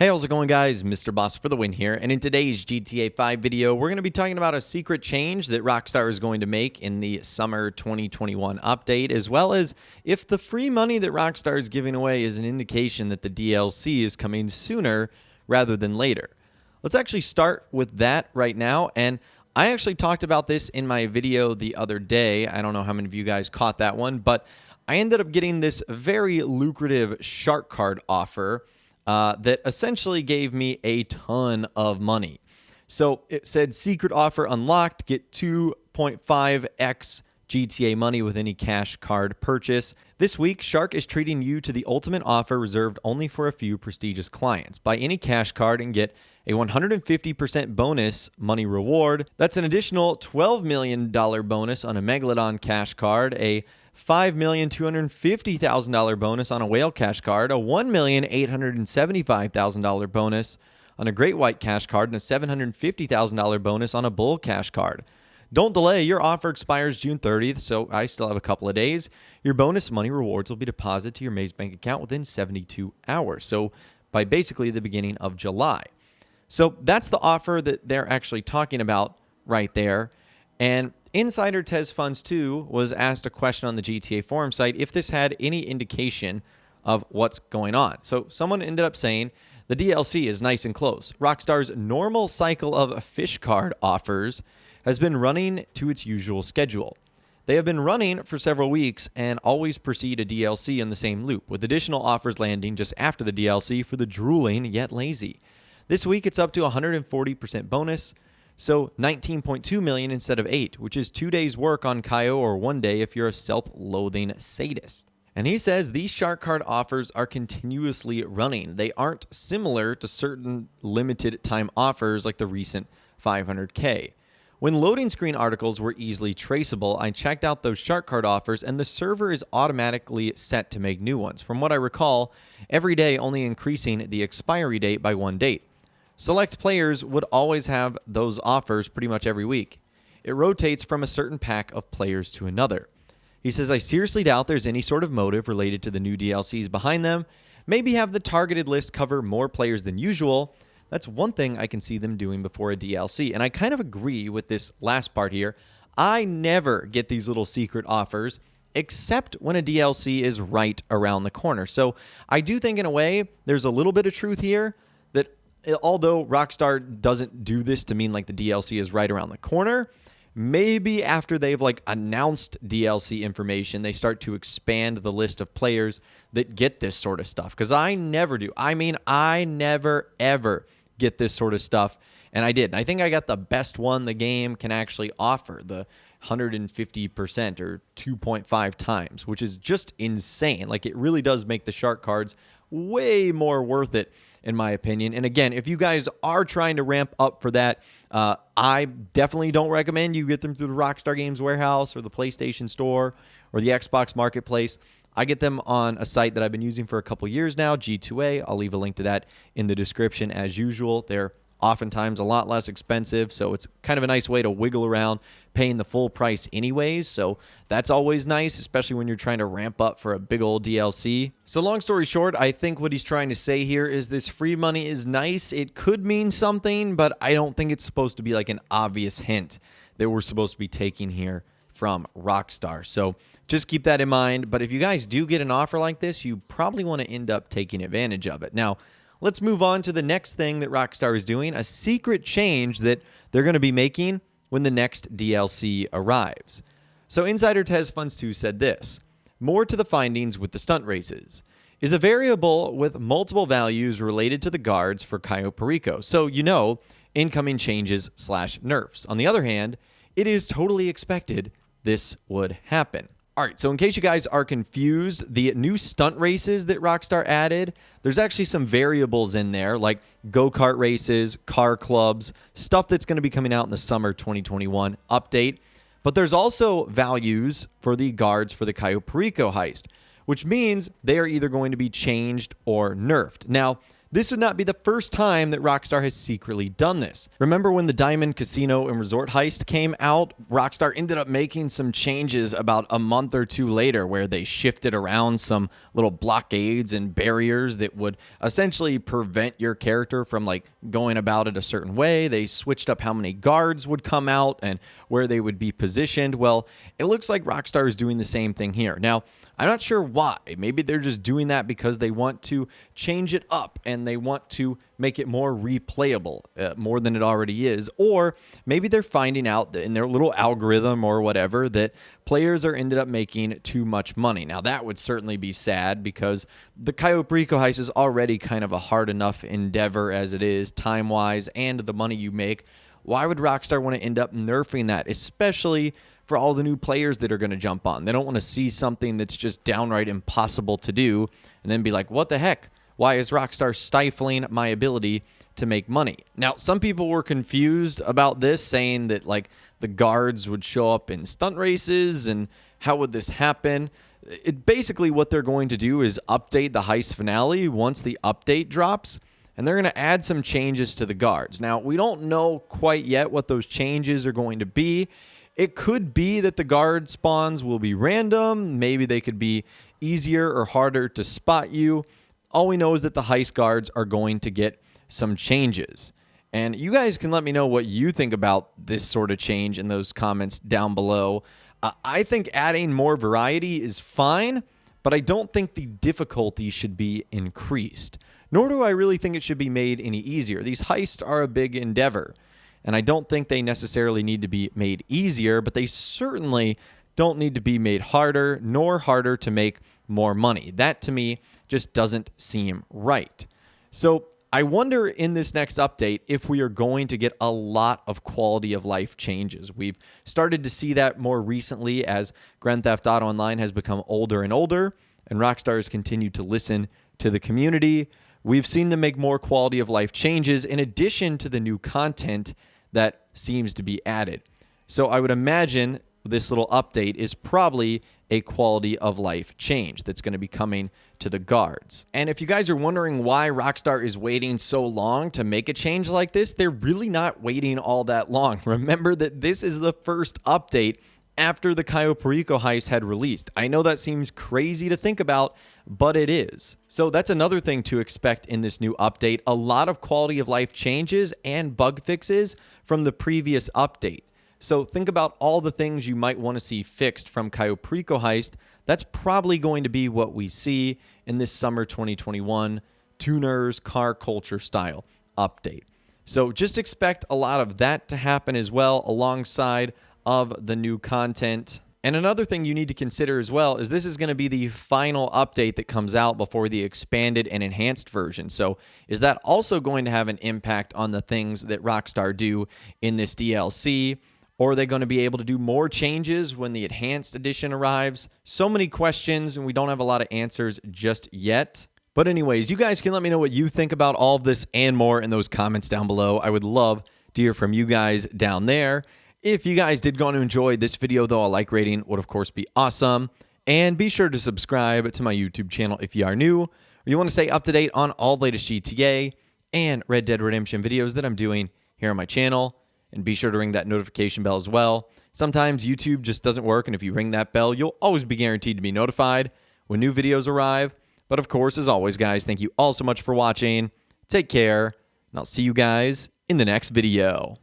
Hey, how's it going, guys? Mr. Boss for the win here, and in today's GTA 5 video, we're going to be talking about a secret change that Rockstar is going to make in the summer 2021 update, as well as if the free money that Rockstar is giving away is an indication that the DLC is coming sooner rather than later. Let's actually start with that right now, and I actually talked about this in my video the other day. I don't know how many of you guys caught that one, but I ended up getting this very lucrative shark card offer that essentially gave me a ton of money. So it said secret offer unlocked, get 2.5x GTA money with any cash card purchase. This week, Shark is treating you to the ultimate offer reserved only for a few prestigious clients. Buy any cash card and get a 150% bonus money reward. That's an additional $12 million bonus on a Megalodon cash card, a $5,250,000 bonus on a Whale cash card, a $1,875,000 bonus on a Great White cash card, and a $750,000 bonus on a Bull cash card. Don't delay. Your offer expires June 30th, so I still have a couple of days. Your bonus money rewards will be deposited to your Maze Bank account within 72 hours, so by basically the beginning of July. So that's the offer that they're actually talking about right there. And Insider Tez Funds 2 was asked a question on the GTA forum site if this had any indication of what's going on. So someone ended up saying, the DLC is nice and close. Rockstar's normal cycle of fish card offers has been running to its usual schedule. They have been running for several weeks and always precede a DLC in the same loop, with additional offers landing just after the DLC for the drooling yet lazy. This week it's up to 140% bonus, so 19.2 million instead of 8, which is 2 days work on Kaio or 1 day if you're a self-loathing sadist. And he says these shark card offers are continuously running. They aren't similar to certain limited time offers like the recent 500K. When loading screen articles were easily traceable, I checked out those shark card offers and the server is automatically set to make new ones. From what I recall, every day only increasing the expiry date by 1 date. Select players would always have those offers pretty much every week. It rotates from a certain pack of players to another. He says, I seriously doubt there's any sort of motive related to the new DLCs behind them. Maybe have the targeted list cover more players than usual. That's one thing I can see them doing before a DLC. And I kind of agree with this last part here. I never get these little secret offers except when a DLC is right around the corner. So I do think in a way there's a little bit of truth here that although Rockstar doesn't do this to mean like the DLC is right around the corner, maybe after they've like announced DLC information, they start to expand the list of players that get this sort of stuff. Because I never do. I mean, I never, ever get this sort of stuff. And I did. I think I got the best one the game can actually offer, the 150% or 2.5 times, which is just insane. Like, it really does make the shark cards way more worth it, in my opinion. And again, if you guys are trying to ramp up for that, I definitely don't recommend you get them through the Rockstar Games warehouse or the PlayStation Store or the Xbox Marketplace. I get them on a site that I've been using for a couple years now, G2A. I'll leave a link to that in the description as usual. They're oftentimes a lot less expensive, so it's kind of a nice way to wiggle around paying the full price anyways, so that's always nice, especially when you're trying to ramp up for a big old DLC. So long story short, I think what he's trying to say here is this free money is nice. It could mean something, but I don't think it's supposed to be like an obvious hint that we're supposed to be taking here from Rockstar. So just keep that in mind, but if you guys do get an offer like this, you probably want to end up taking advantage of it. Now, let's move on to the next thing that Rockstar is doing, a secret change that they're going to be making when the next DLC arrives. So Insider Tez Funds 2 said this, more to the findings with the stunt races, is a variable with multiple values related to the guards for Cayo Perico. So, you know, incoming changes / nerfs. On the other hand, it is totally expected this would happen. All right, so in case you guys are confused, the new stunt races that Rockstar added, there's actually some variables in there, like go-kart races, car clubs, stuff that's going to be coming out in the summer 2021 update. But there's also values for the guards for the Cayo Perico heist, which means they are either going to be changed or nerfed. Now, This would not be the first time that Rockstar has secretly done this. Remember when the Diamond Casino and Resort heist came out? Rockstar ended up making some changes about a month or two later where they shifted around some little blockades and barriers that would essentially prevent your character from like going about it a certain way. They switched up how many guards would come out and where they would be positioned. Well, it looks like Rockstar is doing the same thing here. Now, I'm not sure why. Maybe they're just doing that because they want to change it up and they want to make it more replayable, more than it already is. Or maybe they're finding out that in their little algorithm or whatever that players are ended up making too much money. Now, that would certainly be sad because the Cayo Perico heist is already kind of a hard enough endeavor as it is, time-wise, and the money you make. Why would Rockstar want to end up nerfing that, especially for all the new players that are going to jump on? They don't want to see something that's just downright impossible to do and then be like, what the heck? Why is Rockstar stifling my ability to make money? Now, some people were confused about this, saying that like the guards would show up in stunt races and how would this happen? Basically what they're going to do is update the heist finale once the update drops, and they're going to add some changes to the guards. Now, we don't know quite yet what those changes are going to be. It could be that the guard spawns will be random. Maybe they could be easier or harder to spot you. All we know is that the heist guards are going to get some changes. And you guys can let me know what you think about this sort of change in those comments down below. I think adding more variety is fine, but I don't think the difficulty should be increased. Nor do I really think it should be made any easier. These heists are a big endeavor, and I don't think they necessarily need to be made easier, but they certainly don't need to be made harder, nor harder to make more money. That, to me, just doesn't seem right. So I wonder in this next update if we are going to get a lot of quality of life changes. We've started to see that more recently as Grand Theft Auto Online has become older and older, and Rockstar has continued to listen to the community. We've seen them make more quality of life changes in addition to the new content that seems to be added. So I would imagine this little update is probably a quality of life change that's going to be coming to the guards. And if you guys are wondering why Rockstar is waiting so long to make a change like this, they're really not waiting all that long. Remember that this is the first update after the Cayo Perico heist had released. I know that seems crazy to think about, but it is. So that's another thing to expect in this new update. A lot of quality of life changes and bug fixes from the previous update. So think about all the things you might want to see fixed from Cayo Perico heist. That's probably going to be what we see in this summer 2021 tuners car culture style update. So just expect a lot of that to happen as well alongside of the new content. And another thing you need to consider as well is this is going to be the final update that comes out before the expanded and enhanced version. So is that also going to have an impact on the things that Rockstar do in this DLC? Or are they going to be able to do more changes when the enhanced edition arrives? So many questions, and we don't have a lot of answers just yet. But anyways, you guys can let me know what you think about all of this and more in those comments down below. I would love to hear from you guys down there. If you guys did go to enjoy this video, though, a like rating would, of course, be awesome. And be sure to subscribe to my YouTube channel if you are new, or you want to stay up to date on all the latest GTA and Red Dead Redemption videos that I'm doing here on my channel. And be sure to ring that notification bell as well. Sometimes YouTube just doesn't work, and if you ring that bell, you'll always be guaranteed to be notified when new videos arrive. But of course, as always, guys, thank you all so much for watching. Take care, and I'll see you guys in the next video.